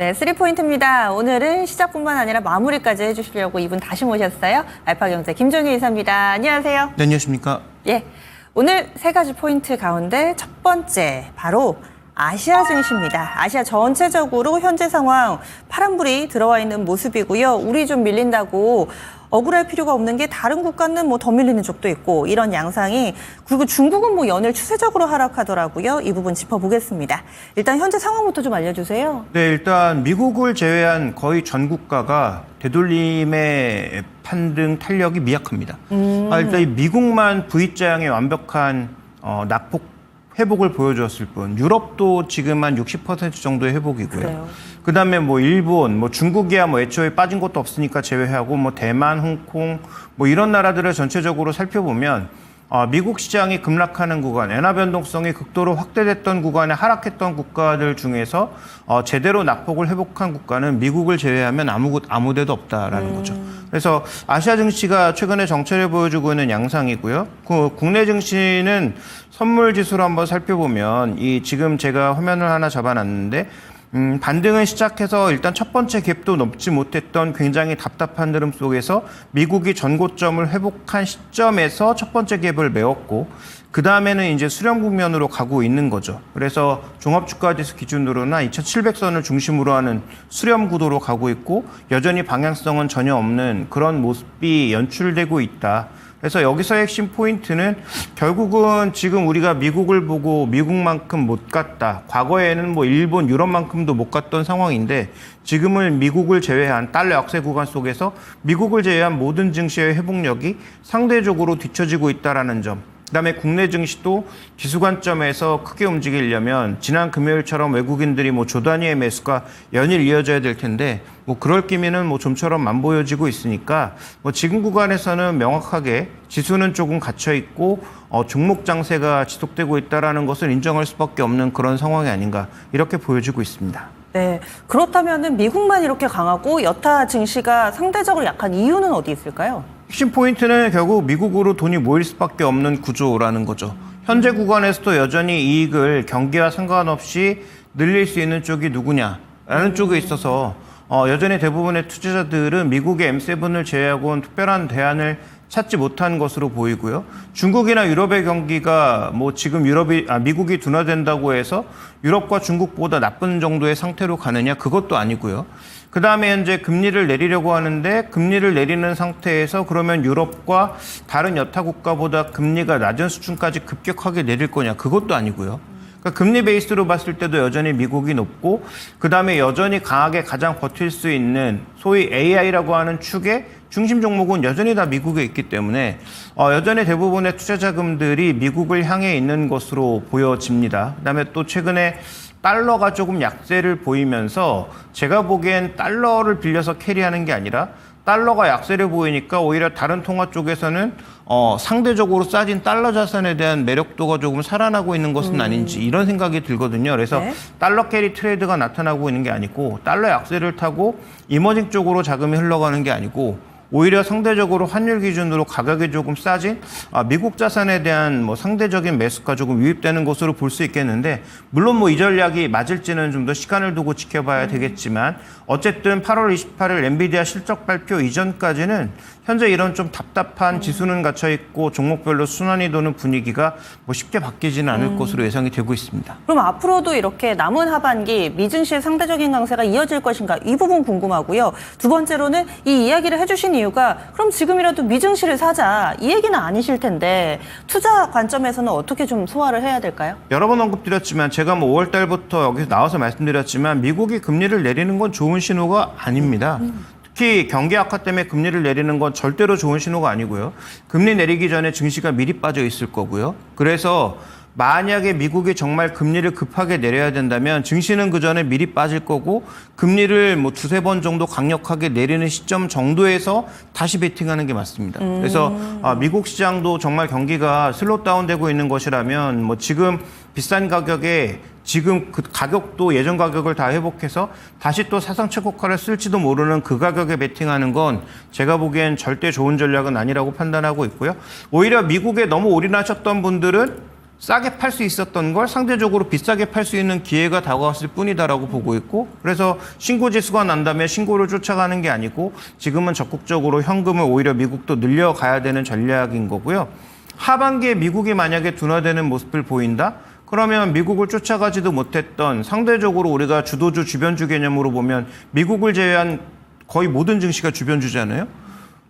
네, 3포인트입니다. 오늘은 시작뿐만 아니라 마무리까지 해주시려고 이분 다시 모셨어요. 알파경제 김종희 이사입니다. 안녕하세요. 네, 안녕하십니까. 예, 오늘 세 가지 포인트 가운데 첫 번째 바로 아시아 증시입니다. 아시아 전체적으로 현재 상황 파란불이 들어와 있는 모습이고요. 우리 좀 밀린다고 억울할 필요가 없는 게 다른 국가는 뭐 더 밀리는 쪽도 있고 이런 양상이, 그리고 중국은 뭐 연일 추세적으로 하락하더라고요. 이 부분 짚어보겠습니다. 일단 현재 상황부터 좀 알려주세요. 네, 일단 미국을 제외한 거의 전 국가가 되돌림의 판등 탄력이 미약합니다. 일단 이 미국만 V자형의 완벽한 낙폭 회복을 보여주었을 뿐, 유럽도 지금 한 60% 정도의 회복이고요. 그래요. 그다음에 뭐 일본, 뭐 중국이야 뭐 애초에 빠진 것도 없으니까 제외하고 뭐 대만, 홍콩 뭐 이런 나라들을 전체적으로 살펴보면 미국 시장이 급락하는 구간, 엔화 변동성이 극도로 확대됐던 구간에 하락했던 국가들 중에서 제대로 낙폭을 회복한 국가는 미국을 제외하면 아무 데도 없다라는 거죠. 그래서 아시아 증시가 최근에 정체를 보여주고 있는 양상이고요. 국내 증시는 선물 지수로 한번 살펴보면 지금 제가 화면을 하나 잡아놨는데 반등을 시작해서 일단 첫 번째 갭도 넘지 못했던 굉장히 답답한 흐름 속에서 미국이 전고점을 회복한 시점에서 첫 번째 갭을 메웠고, 그 다음에는 이제 수렴 국면으로 가고 있는 거죠. 그래서 종합주가지수 기준으로나 2,700선을 중심으로 하는 수렴 구도로 가고 있고, 여전히 방향성은 전혀 없는 그런 모습이 연출되고 있다. 그래서 여기서의 핵심 포인트는 결국은 지금 우리가 미국을 보고 미국만큼 못 갔다. 과거에는 뭐 일본, 유럽만큼도 못 갔던 상황인데 지금은 미국을 제외한 달러 약세 구간 속에서 미국을 제외한 모든 증시의 회복력이 상대적으로 뒤처지고 있다는 점. 그다음에 국내 증시도 지수 관점에서 크게 움직이려면 지난 금요일처럼 외국인들이 뭐 조 단위의 매수가 연일 이어져야 될 텐데 뭐 그럴 기미는 뭐 좀처럼 안 보여지고 있으니까 뭐 지금 구간에서는 명확하게 지수는 조금 갇혀 있고 종목 장세가 지속되고 있다라는 것을 인정할 수밖에 없는 그런 상황이 아닌가 이렇게 보여지고 있습니다. 네, 그렇다면은 미국만 이렇게 강하고 여타 증시가 상대적으로 약한 이유는 어디 있을까요? 핵심 포인트는 결국 미국으로 돈이 모일 수밖에 없는 구조라는 거죠. 현재 구간에서도 여전히 이익을 경기와 상관없이 늘릴 수 있는 쪽이 누구냐라는 쪽에 있어서 여전히 대부분의 투자자들은 미국의 M7을 제외하고는 특별한 대안을 찾지 못한 것으로 보이고요. 중국이나 유럽의 경기가 뭐 지금 미국이 둔화된다고 해서 유럽과 중국보다 나쁜 정도의 상태로 가느냐, 그것도 아니고요. 그 다음에 현재 금리를 내리려고 하는데 금리를 내리는 상태에서 그러면 유럽과 다른 여타 국가보다 금리가 낮은 수준까지 급격하게 내릴 거냐, 그것도 아니고요. 그러니까 금리 베이스로 봤을 때도 여전히 미국이 높고, 그 다음에 여전히 강하게 가장 버틸 수 있는 소위 AI라고 하는 축의 중심 종목은 여전히 다 미국에 있기 때문에 여전히 대부분의 투자 자금들이 미국을 향해 있는 것으로 보여집니다. 그 다음에 또 최근에 달러가 조금 약세를 보이면서 제가 보기엔 달러를 빌려서 캐리하는 게 아니라 달러가 약세를 보이니까 오히려 다른 통화 쪽에서는 상대적으로 싸진 달러 자산에 대한 매력도가 조금 살아나고 있는 것은 아닌지 이런 생각이 들거든요. 그래서 네. 달러 캐리 트레이드가 나타나고 있는 게 아니고 달러 약세를 타고 이머징 쪽으로 자금이 흘러가는 게 아니고 오히려 상대적으로 환율 기준으로 가격이 조금 싸진 미국 자산에 대한 뭐 상대적인 매수가 조금 유입되는 것으로 볼 수 있겠는데, 물론 뭐 이 전략이 맞을지는 좀 더 시간을 두고 지켜봐야 되겠지만 어쨌든 8월 28일 엔비디아 실적 발표 이전까지는 현재 이런 좀 답답한 지수는 갇혀 있고 종목별로 순환이 도는 분위기가 뭐 쉽게 바뀌지는 않을 것으로 예상이 되고 있습니다. 그럼 앞으로도 이렇게 남은 하반기 미증시의 상대적인 강세가 이어질 것인가, 이 부분 궁금하고요. 두 번째로는 이 이야기를 해주신 이유가 그럼 지금이라도 미증시를 사자, 이 얘기는 아니실 텐데 투자 관점에서는 어떻게 좀 소화를 해야 될까요? 여러 번 언급드렸지만 제가 뭐 5월 달부터 여기서 나와서 말씀드렸지만 미국이 금리를 내리는 건 좋은 신호가 아닙니다. 특히 경기 악화 때문에 금리를 내리는 건 절대로 좋은 신호가 아니고요. 금리 내리기 전에 증시가 미리 빠져 있을 거고요. 그래서 만약에 미국이 정말 금리를 급하게 내려야 된다면 증시는 그 전에 미리 빠질 거고 금리를 뭐 두세 번 정도 강력하게 내리는 시점 정도에서 다시 베팅하는 게 맞습니다. 그래서 미국 시장도 정말 경기가 슬로우 다운되고 있는 것이라면 뭐 지금 비싼 가격에 지금 그 가격도 예전 가격을 다 회복해서 다시 또 사상 최고가를 쓸지도 모르는 그 가격에 베팅하는 건 제가 보기엔 절대 좋은 전략은 아니라고 판단하고 있고요. 오히려 미국에 너무 올인하셨던 분들은 싸게 팔 수 있었던 걸 상대적으로 비싸게 팔 수 있는 기회가 다가왔을 뿐이다라고 보고 있고, 그래서 신고 지수가 난다면 신고를 쫓아가는 게 아니고 지금은 적극적으로 현금을 오히려 미국도 늘려가야 되는 전략인 거고요. 하반기에 미국이 만약에 둔화되는 모습을 보인다? 그러면 미국을 쫓아가지도 못했던, 상대적으로 우리가 주도주, 주변주 개념으로 보면 미국을 제외한 거의 모든 증시가 주변주잖아요.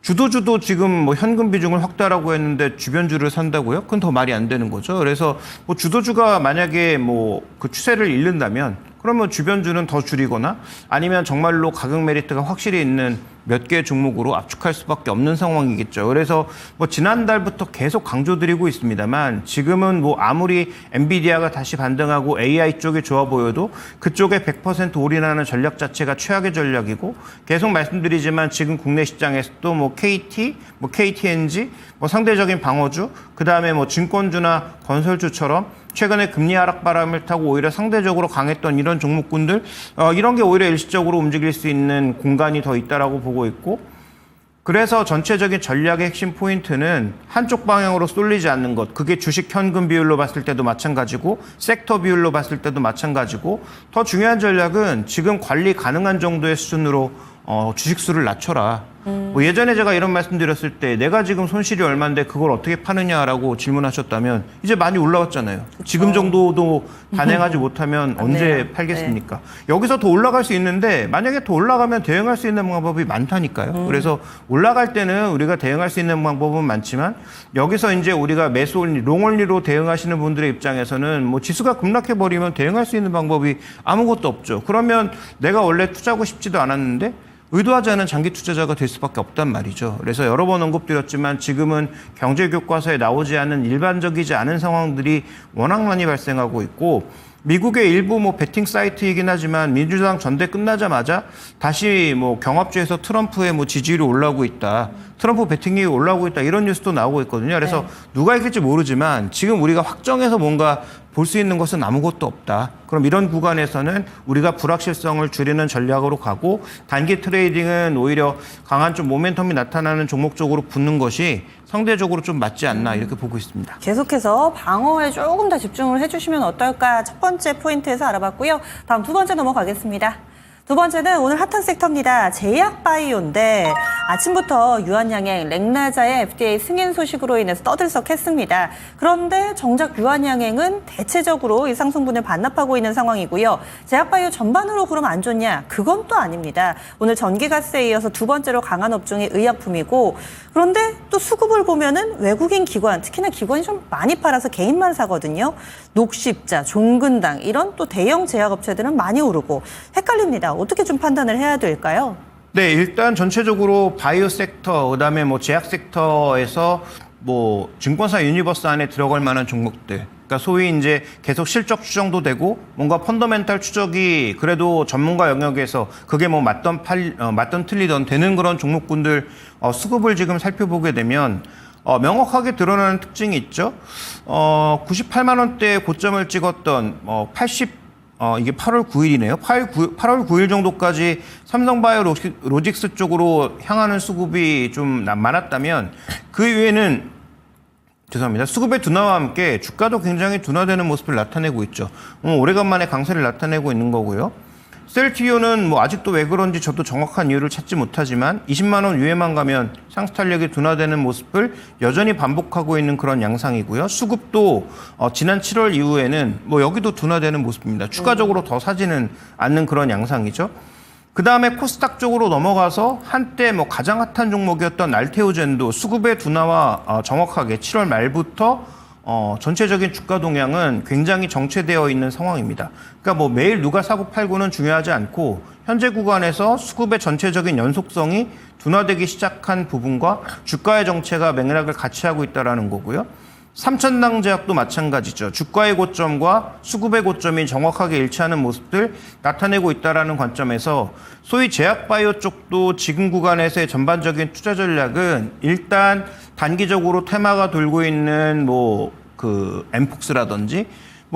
주도주도 지금 뭐 현금 비중을 확대하라고 했는데 주변주를 산다고요? 그건 더 말이 안 되는 거죠. 그래서 뭐 주도주가 만약에 뭐 그 추세를 잃는다면 그러면 주변주는 더 줄이거나 아니면 정말로 가격 메리트가 확실히 있는 몇 개의 종목으로 압축할 수밖에 없는 상황이겠죠. 그래서 뭐 지난달부터 계속 강조드리고 있습니다만 지금은 뭐 아무리 엔비디아가 다시 반등하고 AI 쪽이 좋아 보여도 그쪽에 100% 올인하는 전략 자체가 최악의 전략이고, 계속 말씀드리지만 지금 국내 시장에서도 뭐 KT, 뭐 KTNG, 뭐 상대적인 방어주, 그다음에 뭐 증권주나 건설주처럼 최근에 금리 하락 바람을 타고 오히려 상대적으로 강했던 이런 종목군들, 이런 게 오히려 일시적으로 움직일 수 있는 공간이 더 있다라고 보고 있고, 그래서 전체적인 전략의 핵심 포인트는 한쪽 방향으로 쏠리지 않는 것. 그게 주식 현금 비율로 봤을 때도 마찬가지고 섹터 비율로 봤을 때도 마찬가지고, 더 중요한 전략은 지금 관리 가능한 정도의 수준으로 주식수를 낮춰라. 뭐 예전에 제가 이런 말씀드렸을 때 내가 지금 손실이 얼마인데 그걸 어떻게 파느냐라고 질문하셨다면 이제 많이 올라왔잖아요. 그쵸. 지금 정도도 단행하지 못하면 언제 팔겠습니까? 네. 여기서 더 올라갈 수 있는데 만약에 더 올라가면 대응할 수 있는 방법이 많다니까요. 그래서 올라갈 때는 우리가 대응할 수 있는 방법은 많지만 여기서 이제 우리가 매수 원리, 롱원리로 대응하시는 분들의 입장에서는 뭐 지수가 급락해버리면 대응할 수 있는 방법이 아무것도 없죠. 그러면 내가 원래 투자하고 싶지도 않았는데 의도하지 않은 장기 투자자가 될 수밖에 없단 말이죠. 그래서 여러 번 언급드렸지만 지금은 경제교과서에 나오지 않은 일반적이지 않은 상황들이 워낙 많이 발생하고 있고, 미국의 일부 뭐 베팅 사이트이긴 하지만 민주당 전대 끝나자마자 다시 뭐 경합주에서 트럼프의 뭐 지지율이 올라오고 있다, 트럼프 베팅이 올라오고 있다, 이런 뉴스도 나오고 있거든요. 그래서 누가 이길지 모르지만 지금 우리가 확정해서 뭔가 볼 수 있는 것은 아무것도 없다. 그럼 이런 구간에서는 우리가 불확실성을 줄이는 전략으로 가고, 단기 트레이딩은 오히려 강한 좀 모멘텀이 나타나는 종목 쪽으로 붙는 것이 상대적으로 좀 맞지 않나, 이렇게 보고 있습니다. 계속해서 방어에 조금 더 집중을 해주시면 어떨까, 첫 번째 포인트에서 알아봤고요. 다음 두 번째 넘어가겠습니다. 두 번째는 오늘 핫한 섹터입니다. 제약바이오인데 아침부터 유한양행, 렉나자의 FDA 승인 소식으로 인해서 떠들썩했습니다. 그런데 정작 유한양행은 대체적으로 이 상승분을 반납하고 있는 상황이고요. 제약바이오 전반으로 그럼 안 좋냐? 그건 또 아닙니다. 오늘 전기가스에 이어서 두 번째로 강한 업종이 의약품이고, 그런데 또 수급을 보면은 외국인 기관, 특히나 기관이 좀 많이 팔아서 개인만 사거든요. 녹십자, 종근당 이런 또 대형 제약업체들은 많이 오르고 헷갈립니다. 어떻게 좀 판단을 해야 될까요? 네, 일단 전체적으로 바이오 섹터, 그다음에 뭐 제약 섹터에서 뭐 증권사 유니버스 안에 들어갈 만한 종목들, 그러니까 소위 이제 계속 실적 추정도 되고 뭔가 펀더멘탈 추적이 그래도 전문가 영역에서 그게 뭐 맞던 틀리던 되는 그런 종목군들 수급을 지금 살펴보게 되면 명확하게 드러나는 특징이 있죠. 98만 원대 고점을 찍었던 이게 8월 9일이네요. 8월 9일 정도까지 삼성바이오 로직스 쪽으로 향하는 수급이 좀 많았다면 그 이후에는 수급의 둔화와 함께 주가도 굉장히 둔화되는 모습을 나타내고 있죠. 오래간만에 강세를 나타내고 있는 거고요. 셀티오는 뭐 아직도 왜 그런지 저도 정확한 이유를 찾지 못하지만 20만 원 위에만 가면 상승 탄력이 둔화되는 모습을 여전히 반복하고 있는 그런 양상이고요. 수급도 지난 7월 이후에는 뭐 여기도 둔화되는 모습입니다. 추가적으로 더 사지는 않는 그런 양상이죠. 그 다음에 코스닥 쪽으로 넘어가서 한때 뭐 가장 핫한 종목이었던 알테오젠도 수급의 둔화와 정확하게 7월 말부터 전체적인 주가 동향은 굉장히 정체되어 있는 상황입니다. 그러니까 뭐 매일 누가 사고 팔고는 중요하지 않고 현재 구간에서 수급의 전체적인 연속성이 둔화되기 시작한 부분과 주가의 정체가 맥락을 같이 하고 있다는 거고요. 삼천당 제약도 마찬가지죠. 주가의 고점과 수급의 고점이 정확하게 일치하는 모습들 나타내고 있다는 관점에서 소위 제약바이오 쪽도 지금 구간에서의 전반적인 투자 전략은 일단 단기적으로 테마가 돌고 있는 엠폭스라든지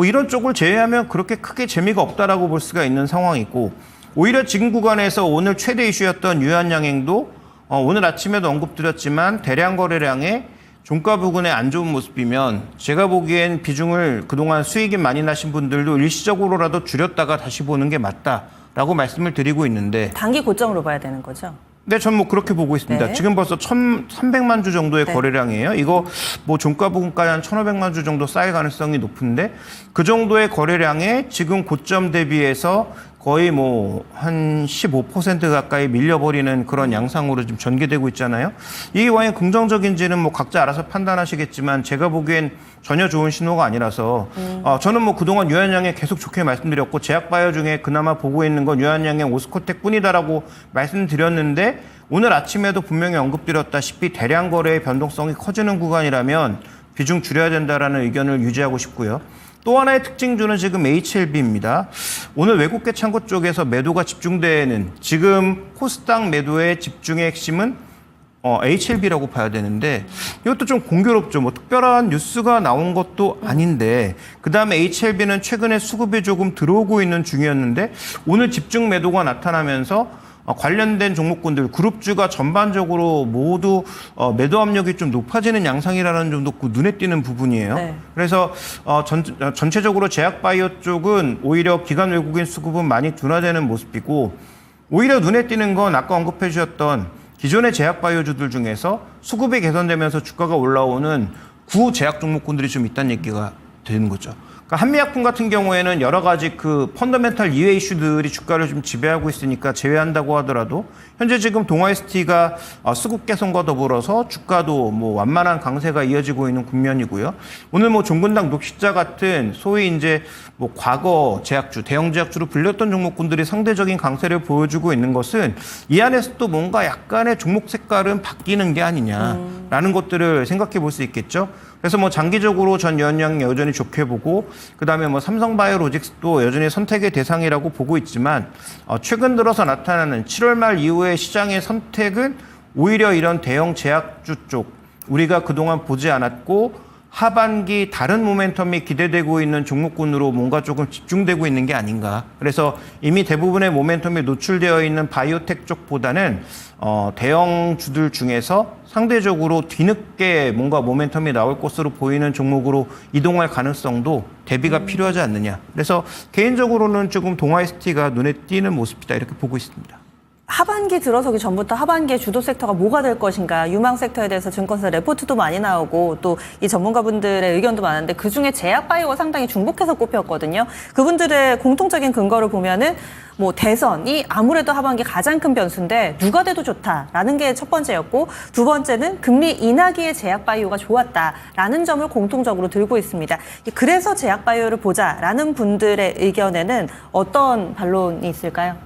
이런 쪽을 제외하면 그렇게 크게 재미가 없다라고 볼 수가 있는 상황이고, 오히려 지금 구간에서 오늘 최대 이슈였던 유한양행도 오늘 아침에도 언급드렸지만 대량 거래량의 종가 부근에 안 좋은 모습이면 제가 보기엔 비중을 그동안 수익이 많이 나신 분들도 일시적으로라도 줄였다가 다시 보는 게 맞다라고 말씀을 드리고 있는데 단기 고점으로 봐야 되는 거죠? 네, 전 뭐 그렇게 보고 있습니다. 네. 지금 벌써 1,300만 주 정도의 네. 거래량이에요. 이거 뭐 종가 부근까지 한 1,500만 주 정도 쌓일 가능성이 높은데 그 정도의 거래량에 지금 고점 대비해서 거의 뭐 한 15% 가까이 밀려버리는 그런 양상으로 지금 전개되고 있잖아요. 이게 과연 긍정적인지는 뭐 각자 알아서 판단하시겠지만 제가 보기엔 전혀 좋은 신호가 아니라서 저는 뭐 그동안 유한양에 계속 좋게 말씀드렸고 제약바이오 중에 그나마 보고 있는 건 유한양의 오스코텍 뿐이다라고 말씀드렸는데 오늘 아침에도 분명히 언급드렸다시피 대량 거래의 변동성이 커지는 구간이라면 비중 줄여야 된다라는 의견을 유지하고 싶고요. 또 하나의 특징주는 지금 HLB입니다. 오늘 외국계 창고 쪽에서 매도가 집중되는 지금 코스닥 매도의 집중의 핵심은 HLB라고 봐야 되는데 이것도 좀 공교롭죠. 뭐 특별한 뉴스가 나온 것도 아닌데 그다음에 HLB는 최근에 수급이 조금 들어오고 있는 중이었는데 오늘 집중 매도가 나타나면서 관련된 종목군들 그룹주가 전반적으로 모두 매도 압력이 좀 높아지는 양상이라는 점도 눈에 띄는 부분이에요. 네. 그래서 전체적으로 제약바이오 쪽은 오히려 기관 외국인 수급은 많이 둔화되는 모습이고 오히려 눈에 띄는 건 아까 언급해 주셨던 기존의 제약바이오주들 중에서 수급이 개선되면서 주가가 올라오는 구제약 종목군들이 좀 있다는 얘기가 되는 거죠. 그러니까 한미약품 같은 경우에는 여러 가지 그 펀더멘탈 이외 이슈들이 주가를 좀 지배하고 있으니까 제외한다고 하더라도 현재 지금 동아ST가 수급 개선과 더불어서 주가도 뭐 완만한 강세가 이어지고 있는 국면이고요. 오늘 뭐 종근당 녹십자 같은 소위 이제 뭐 과거 제약주, 대형 제약주로 불렸던 종목군들이 상대적인 강세를 보여주고 있는 것은 이 안에서 또 뭔가 약간의 종목 색깔은 바뀌는 게 아니냐라는 것들을 생각해 볼 수 있겠죠. 그래서 뭐 장기적으로 전 유한양 여전히 좋게 보고 그다음에 뭐 삼성바이오로직스도 여전히 선택의 대상이라고 보고 있지만 최근 들어서 나타나는 7월 말 이후의 시장의 선택은 오히려 이런 대형 제약주 쪽 우리가 그동안 보지 않았고 하반기 다른 모멘텀이 기대되고 있는 종목군으로 뭔가 조금 집중되고 있는 게 아닌가. 그래서 이미 대부분의 모멘텀이 노출되어 있는 바이오텍 쪽보다는 대형주들 중에서 상대적으로 뒤늦게 뭔가 모멘텀이 나올 것으로 보이는 종목으로 이동할 가능성도 대비가 필요하지 않느냐. 그래서 개인적으로는 조금 동아ST가 눈에 띄는 모습이다 이렇게 보고 있습니다. 하반기 들어서기 전부터 하반기의 주도 섹터가 뭐가 될 것인가 유망 섹터에 대해서 증권사 레포트도 많이 나오고 또 이 전문가분들의 의견도 많은데 그중에 제약바이오가 상당히 중복해서 꼽혔거든요. 그분들의 공통적인 근거를 보면은 뭐 대선이 아무래도 하반기 가장 큰 변수인데 누가 돼도 좋다라는 게 첫 번째였고 두 번째는 금리 인하기에 제약바이오가 좋았다라는 점을 공통적으로 들고 있습니다. 그래서 제약바이오를 보자라는 분들의 의견에는 어떤 반론이 있을까요?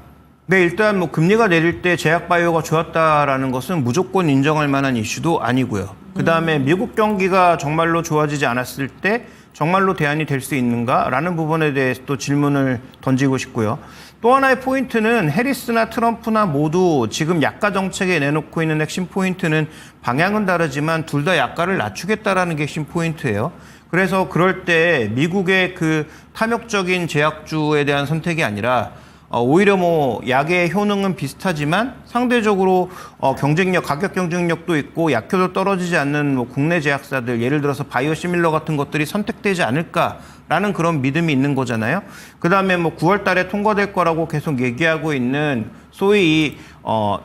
네, 일단 뭐 금리가 내릴 때 제약바이오가 좋았다라는 것은 무조건 인정할 만한 이슈도 아니고요. 그다음에 미국 경기가 정말로 좋아지지 않았을 때 정말로 대안이 될 수 있는가라는 부분에 대해서 또 질문을 던지고 싶고요. 또 하나의 포인트는 해리스나 트럼프나 모두 지금 약가 정책에 내놓고 있는 핵심 포인트는 방향은 다르지만 둘 다 약가를 낮추겠다라는 게 핵심 포인트예요. 그래서 그럴 때 미국의 그 탐욕적인 제약주에 대한 선택이 아니라 오히려 뭐 약의 효능은 비슷하지만 상대적으로 경쟁력, 가격 경쟁력도 있고 약효도 떨어지지 않는 뭐 국내 제약사들 예를 들어서 바이오시밀러 같은 것들이 선택되지 않을까라는 그런 믿음이 있는 거잖아요. 그다음에 뭐 9월 달에 통과될 거라고 계속 얘기하고 있는 소위 이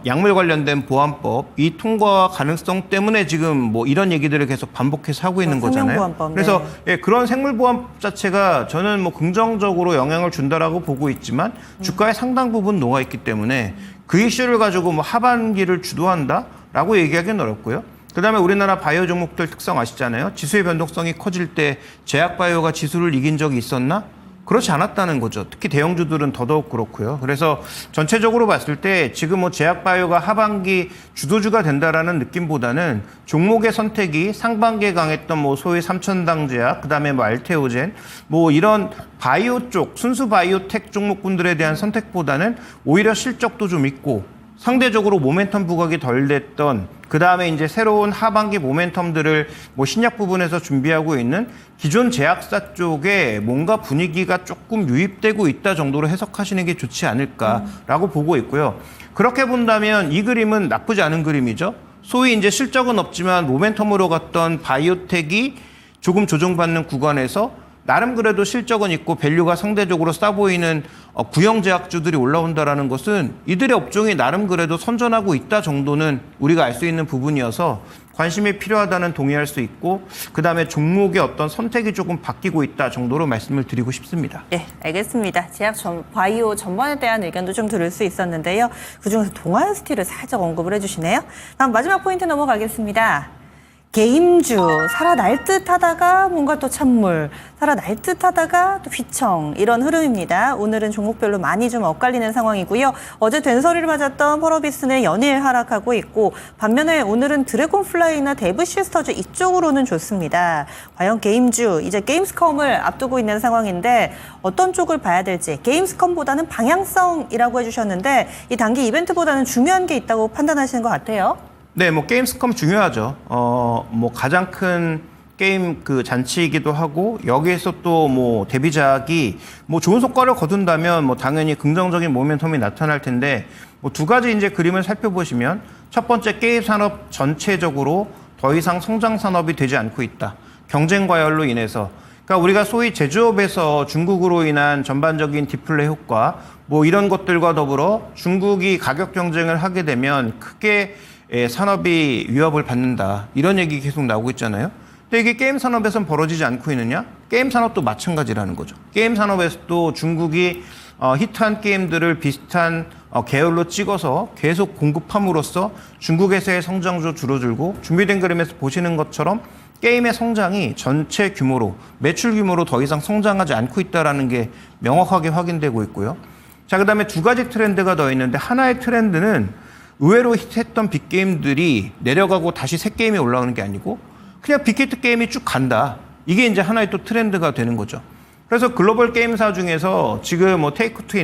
약물 관련된 보안법 이 통과 가능성 때문에 지금 뭐 이런 얘기들을 계속 반복해서 하고 있는 거잖아요. 생명보안법, 그래서 네. 예, 그런 생물보안법 자체가 저는 뭐 긍정적으로 영향을 준다라고 보고 있지만 주가의 상당 부분 녹아 있기 때문에 그 이슈를 가지고 뭐 하반기를 주도한다라고 얘기하기는 어렵고요. 그다음에 우리나라 바이오 종목들 특성 아시잖아요. 지수의 변동성이 커질 때 제약바이오가 지수를 이긴 적이 있었나? 그렇지 않았다는 거죠. 특히 대형주들은 더더욱 그렇고요. 그래서 전체적으로 봤을 때 지금 뭐 제약바이오가 하반기 주도주가 된다라는 느낌보다는 종목의 선택이 상반기에 강했던 뭐 소위 삼천당제약, 그다음에 뭐 알테오젠, 뭐 이런 바이오 쪽 순수 바이오텍 종목군들에 대한 선택보다는 오히려 실적도 좀 있고 상대적으로 모멘텀 부각이 덜 됐던 그다음에 이제 새로운 하반기 모멘텀들을 뭐 신약 부분에서 준비하고 있는 기존 제약사 쪽에 뭔가 분위기가 조금 유입되고 있다 정도로 해석하시는 게 좋지 않을까라고 보고 있고요. 그렇게 본다면 이 그림은 나쁘지 않은 그림이죠. 소위 이제 실적은 없지만 모멘텀으로 갔던 바이오텍이 조금 조정받는 구간에서 나름 그래도 실적은 있고 밸류가 상대적으로 싸 보이는 구형 제약주들이 올라온다라는 것은 이들의 업종이 나름 그래도 선전하고 있다 정도는 우리가 알 수 있는 부분이어서 관심이 필요하다는 동의할 수 있고 그다음에 종목의 어떤 선택이 조금 바뀌고 있다 정도로 말씀을 드리고 싶습니다. 네, 알겠습니다. 제약 바이오 전반에 대한 의견도 좀 들을 수 있었는데요. 그중에서 동아스틸을 살짝 언급을 해주시네요. 다음 마지막 포인트 넘어가겠습니다. 게임주, 살아날 듯 하다가 뭔가 또 찬물, 살아날 듯 하다가 또 휘청, 이런 흐름입니다. 오늘은 종목별로 많이 좀 엇갈리는 상황이고요. 어제 된서리를 맞았던 펄어비스는 연일 하락하고 있고, 반면에 오늘은 드래곤플라이나 데브시스터즈 이쪽으로는 좋습니다. 과연 게임주, 이제 게임스컴을 앞두고 있는 상황인데 어떤 쪽을 봐야 될지, 게임스컴보다는 방향성이라고 해주셨는데 이 단기 이벤트보다는 중요한 게 있다고 판단하시는 것 같아요. 네, 뭐 게임스컴 중요하죠. 뭐 가장 큰 게임 그 잔치이기도 하고 여기에서 또 뭐 데뷔작이 뭐 좋은 성과를 거둔다면 뭐 당연히 긍정적인 모멘텀이 나타날 텐데 뭐 두 가지 이제 그림을 살펴보시면 첫 번째 게임 산업 전체적으로 더 이상 성장 산업이 되지 않고 있다. 경쟁 과열로 인해서 그러니까 우리가 소위 제조업에서 중국으로 인한 전반적인 디플레 효과 뭐 이런 것들과 더불어 중국이 가격 경쟁을 하게 되면 크게 산업이 위협을 받는다. 이런 얘기 계속 나오고 있잖아요. 근데 이게 게임 산업에서는 벌어지지 않고 있느냐? 게임 산업도 마찬가지라는 거죠. 게임 산업에서도 중국이 히트한 게임들을 비슷한 계열로 찍어서 계속 공급함으로써 중국에서의 성장도 줄어들고 준비된 그림에서 보시는 것처럼 게임의 성장이 전체 규모로 매출 규모로 더 이상 성장하지 않고 있다는 게 명확하게 확인되고 있고요. 자, 그다음에 두 가지 트렌드가 더 있는데 하나의 트렌드는 의외로 히트했던 빅게임들이 내려가고 다시 새 게임이 올라오는 게 아니고 그냥 빅히트 게임이 쭉 간다. 이게 이제 하나의 또 트렌드가 되는 거죠. 그래서 글로벌 게임사 중에서 지금 뭐 테이크투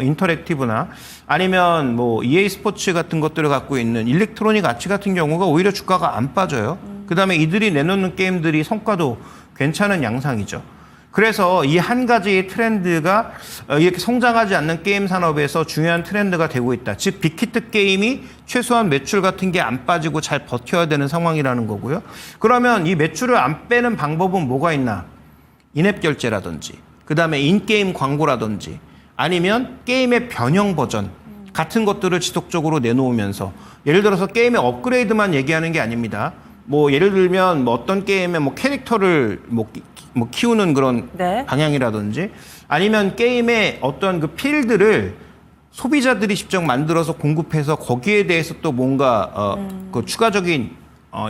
인터랙티브나 아니면 뭐 EA 스포츠 같은 것들을 갖고 있는 일렉트로닉 아츠 같은 경우가 오히려 주가가 안 빠져요. 그다음에 이들이 내놓는 게임들이 성과도 괜찮은 양상이죠. 그래서 이 한 가지의 트렌드가 이렇게 성장하지 않는 게임 산업에서 중요한 트렌드가 되고 있다. 즉 빅히트 게임이 최소한 매출 같은 게 안 빠지고 잘 버텨야 되는 상황이라는 거고요. 그러면 이 매출을 안 빼는 방법은 뭐가 있나? 인앱 결제라든지 그다음에 인게임 광고라든지 아니면 게임의 변형 버전 같은 것들을 지속적으로 내놓으면서 예를 들어서 게임의 업그레이드만 얘기하는 게 아닙니다. 뭐 예를 들면 뭐 어떤 게임의 뭐 캐릭터를 뭐 키우는 그런 네. 방향이라든지 아니면 게임의 어떤 그 필드를 소비자들이 직접 만들어서 공급해서 거기에 대해서 또 뭔가 그 추가적인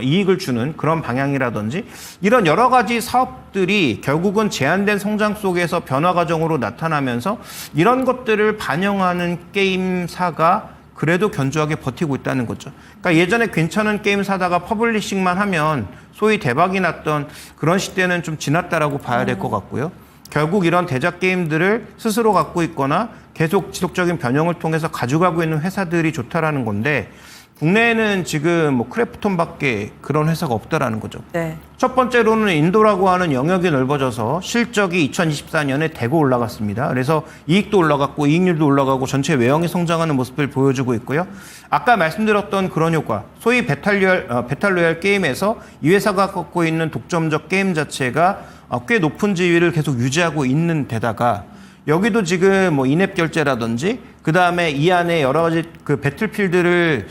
이익을 주는 그런 방향이라든지 이런 여러 가지 사업들이 결국은 제한된 성장 속에서 변화 과정으로 나타나면서 이런 것들을 반영하는 게임사가 그래도 견조하게 버티고 있다는 거죠. 그러니까 예전에 괜찮은 게임 사다가 퍼블리싱만 하면 소위 대박이 났던 그런 시대는 좀 지났다라고 봐야 될 것 같고요. 결국 이런 대작 게임들을 스스로 갖고 있거나 계속 지속적인 변형을 통해서 가져가고 있는 회사들이 좋다라는 건데 국내에는 지금 뭐 크래프톤밖에 그런 회사가 없다라는 거죠. 네. 첫 번째로는 인도라고 하는 영역이 넓어져서 실적이 2024년에 대거 올라갔습니다. 그래서 이익도 올라갔고 이익률도 올라가고 전체 외형이 성장하는 모습을 보여주고 있고요. 아까 말씀드렸던 그런 효과, 소위 배탈로얄 게임에서 이 회사가 갖고 있는 독점적 게임 자체가 꽤 높은 지위를 계속 유지하고 있는 데다가 여기도 지금 뭐 인앱 결제라든지 그 다음에 이 안에 여러 가지 그 배틀필드를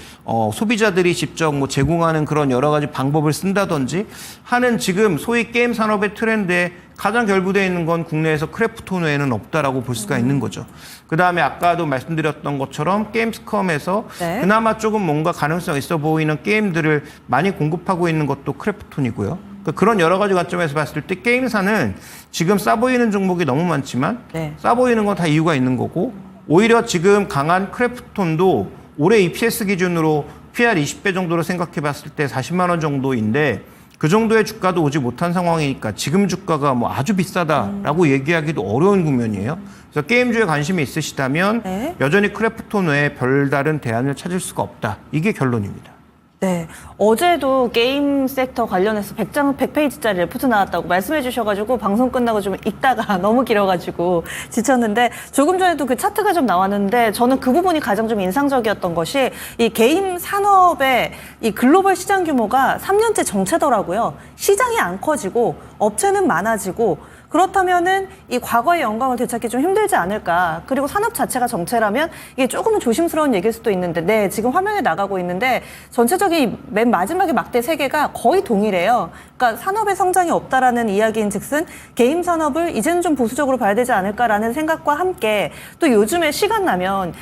소비자들이 직접 뭐 제공하는 그런 여러 가지 방법을 쓴다든지 하는 지금 소위 게임 산업의 트렌드에 가장 결부되어 있는 건 국내에서 크래프톤 외에는 없다라고 볼 수가 있는 거죠. 그 다음에 아까도 말씀드렸던 것처럼 게임스컴에서 네. 그나마 조금 뭔가 가능성 있어 보이는 게임들을 많이 공급하고 있는 것도 크래프톤이고요. 그런 여러 가지 관점에서 봤을 때 게임사는 지금 싸 보이는 종목이 너무 많지만 네. 싸 보이는 건 다 이유가 있는 거고 오히려 지금 강한 크래프톤도 올해 EPS 기준으로 PR 20배 정도로 생각해 봤을 때 40만 원 정도인데 그 정도의 주가도 오지 못한 상황이니까 지금 주가가 뭐 아주 비싸다라고 얘기하기도 어려운 국면이에요. 그래서 게임주에 관심이 있으시다면 네. 여전히 크래프톤 외에 별다른 대안을 찾을 수가 없다. 이게 결론입니다. 네. 어제도 게임 섹터 관련해서 100페이지짜리 레포트 나왔다고 말씀해 주셔가지고 방송 끝나고 좀 읽다가 너무 길어가지고 지쳤는데 조금 전에도 그 차트가 좀 나왔는데 저는 그 부분이 가장 좀 인상적이었던 것이 이 게임 산업의 이 글로벌 시장 규모가 3년째 정체더라고요. 시장이 안 커지고 업체는 많아지고 그렇다면은 이 과거의 영광을 되찾기 좀 힘들지 않을까. 그리고 산업 자체가 정체라면 이게 조금은 조심스러운 얘기일 수도 있는데, 네, 지금 화면에 나가고 있는데 전체적인 맨 마지막에 막대 세 개가 거의 동일해요. 그러니까 산업의 성장이 없다라는 이야기인즉슨 게임 산업을 이제는 좀 보수적으로 봐야 되지 않을까라는 생각과 함께 또 요즘에 시간 나면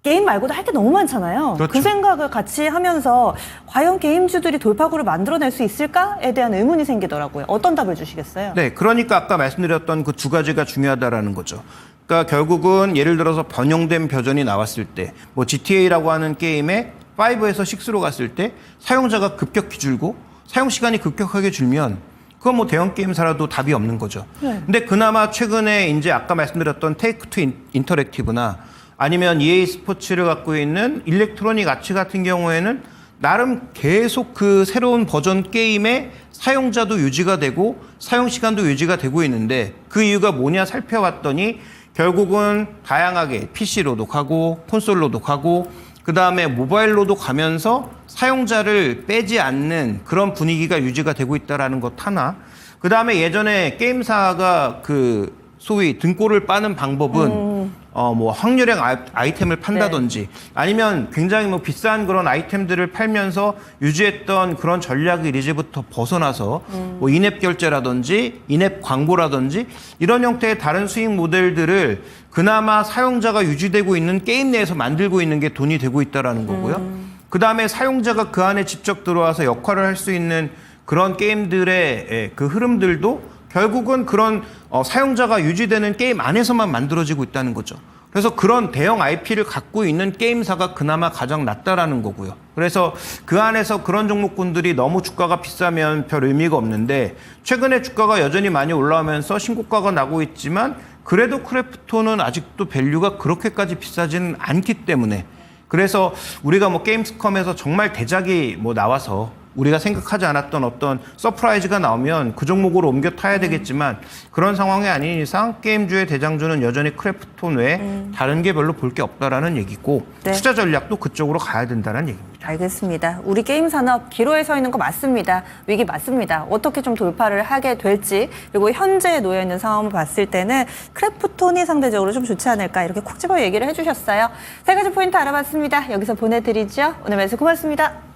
게임 말고도 할 게 너무 많잖아요. 그렇죠. 그 생각을 같이 하면서 과연 게임주들이 돌파구를 만들어낼 수 있을까에 대한 의문이 생기더라고요. 어떤 답을 주시겠어요? 네, 그러니까 아까 말씀드렸던 그 두 가지가 중요하다라는 거죠. 그러니까 결국은 예를 들어서 번영된 버전이 나왔을 때, 뭐 GTA라고 하는 게임에 5에서 6로 갔을 때 사용자가 급격히 줄고 사용 시간이 급격하게 줄면 그건 뭐 대형 게임사라도 답이 없는 거죠. 네. 근데 그나마 최근에 이제 아까 말씀드렸던 테이크2 인터랙티브나 아니면 EA 스포츠를 갖고 있는 일렉트로닉 아츠 같은 경우에는 나름 계속 그 새로운 버전 게임의 사용자도 유지가 되고 사용 시간도 유지가 되고 있는데 그 이유가 뭐냐 살펴봤더니 결국은 다양하게 PC로도 가고 콘솔로도 가고 그 다음에 모바일로도 가면서 사용자를 빼지 않는 그런 분위기가 유지가 되고 있다는 것 하나. 그 다음에 예전에 게임사가 그 소위 등골을 빠는 방법은 뭐 확률형 아이템을 판다든지 아니면 굉장히 뭐 비싼 그런 아이템들을 팔면서 유지했던 그런 전략을 이제부터 벗어나서 뭐 인앱 결제라든지 인앱 광고라든지 이런 형태의 다른 수익 모델들을 그나마 사용자가 유지되고 있는 게임 내에서 만들고 있는 게 돈이 되고 있다라는 거고요. 그 다음에 사용자가 그 안에 직접 들어와서 역할을 할 수 있는 그런 게임들의 그 흐름들도 결국은 그런 사용자가 유지되는 게임 안에서만 만들어지고 있다는 거죠. 그래서 그런 대형 IP를 갖고 있는 게임사가 그나마 가장 낫다라는 거고요. 그래서 그 안에서 그런 종목군들이 너무 주가가 비싸면 별 의미가 없는데 최근에 주가가 여전히 많이 올라오면서 신고가가 나고 있지만 그래도 크래프톤은 아직도 밸류가 그렇게까지 비싸지는 않기 때문에 그래서 우리가 뭐 게임스컴에서 정말 대작이 뭐 나와서 우리가 생각하지 않았던 어떤 서프라이즈가 나오면 그 종목으로 옮겨 타야 되겠지만 그런 상황이 아닌 이상 게임주의 대장주는 여전히 크래프톤 외에 다른 게 별로 볼 게 없다라는 얘기고 네. 투자 전략도 그쪽으로 가야 된다는 얘기입니다. 알겠습니다. 우리 게임 산업 기로에 서 있는 거 맞습니다. 위기 맞습니다. 어떻게 좀 돌파를 하게 될지 그리고 현재 놓여 있는 상황을 봤을 때는 크래프톤이 상대적으로 좀 좋지 않을까 이렇게 콕 집어 얘기를 해주셨어요. 세 가지 포인트 알아봤습니다. 여기서 보내드리죠. 오늘 말씀 고맙습니다.